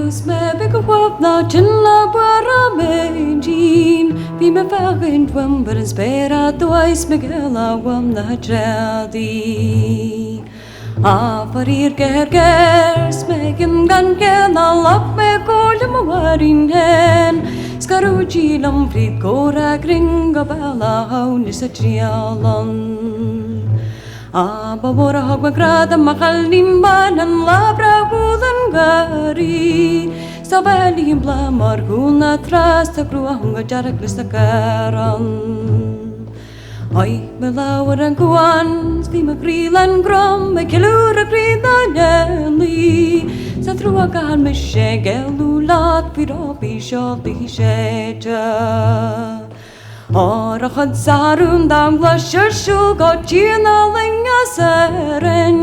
dus me begwab na chinla bara me jean vi me fagin twam but spera twice megala wam na jadi Afarir gergers megin gan gena lap me golem warin hen Skaruji lam frid gora gringa bala haunis a trialan Aba vora hagma grada makal nimbanan labra gudan gari Sabali bla marguna trasta grua hunga jarak lista karan Ay belawaran kuan sti magrilan grom me kelura grida nelli Sa trua kan me shegelulat piropi shoti sheta Arachad zarun dam glasher shul gotchina linga seren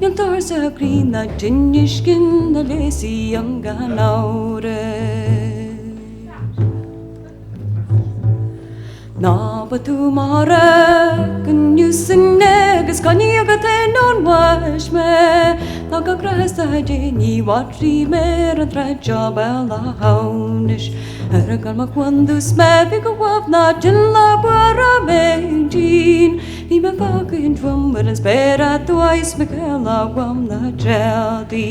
Yantar sa grina jinnishkin na lesi yanga naure Na batu mara kan yusing negas kanya gate non wash me Naga grasa jeni watri mer traja bela haunish Eragal makwandus me bigawab na jinla bara me jean Vi me vakin drum and spera twice mekela wam na jadi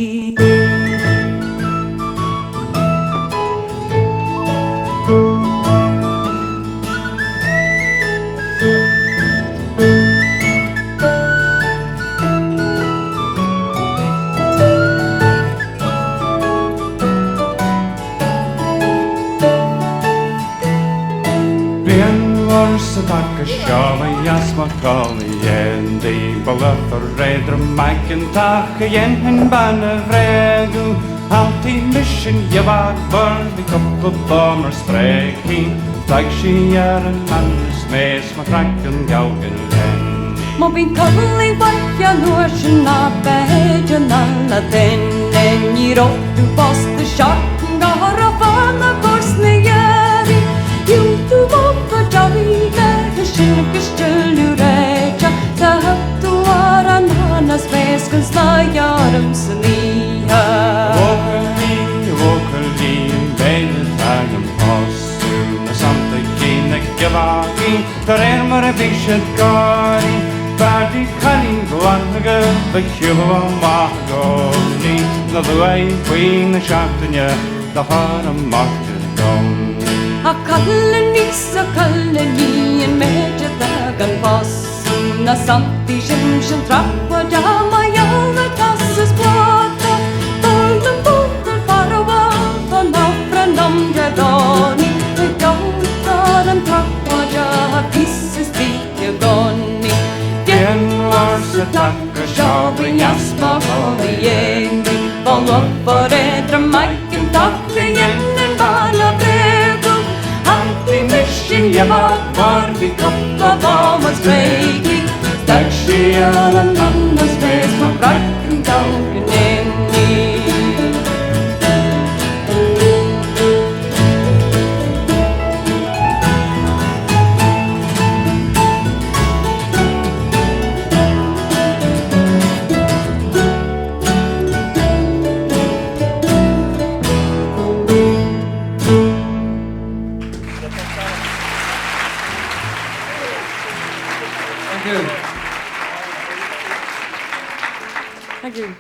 Sa takka sjava jasma kalli jen Di bala forredra maiken takka jen hen banna vregu Alltid mission je var vi koppa bommer spreki Dag si en mannes mes ma trakken jaugen jen Mobbing kalli vakja nuorsena behejana la tennen Jirottu posta sharten gara fana korsne järi Juttu voppa javiga Shinkas tulureja Sahattu aran hanas veskans na jarum sniha Vokali bene tagam possu Na samta kina gavagi Taremare vishat gari Badi kani guanaga Bakhuva mahagoni Na luai queen shaktanya Dahana mahtagoni Akallani en medjadagan possu Na santi shimshin trappa jama jalla tassus plata Tolden botel parawa Panafra nam jadoni Gautaran trappa jaha pisses diagoni Jen var sa takka Shabri jasma hori jengi Valva forredra maiken takka jennen bala bregu Mission je var vi koppa vamas spreki Dag si alla nannas spes ma brakken tauken enni Thank you.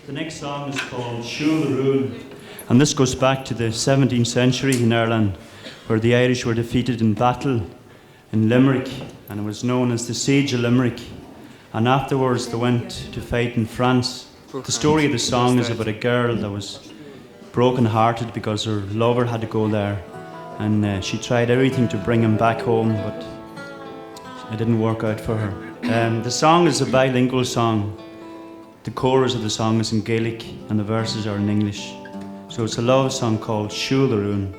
The next song is called Shule the Rule, and this goes back to the 17th century in Ireland, where the Irish were defeated in battle in Limerick, and it was known as the Siege of Limerick. And afterwards they went to fight in France. The story of the song is about a girl that was broken-hearted because her lover had to go there, and she tried everything to bring him back home, but it didn't work out for her. The song is a bilingual song. The chorus of the song is in Gaelic and the verses are in English. So it's a love song called Shule the Rune.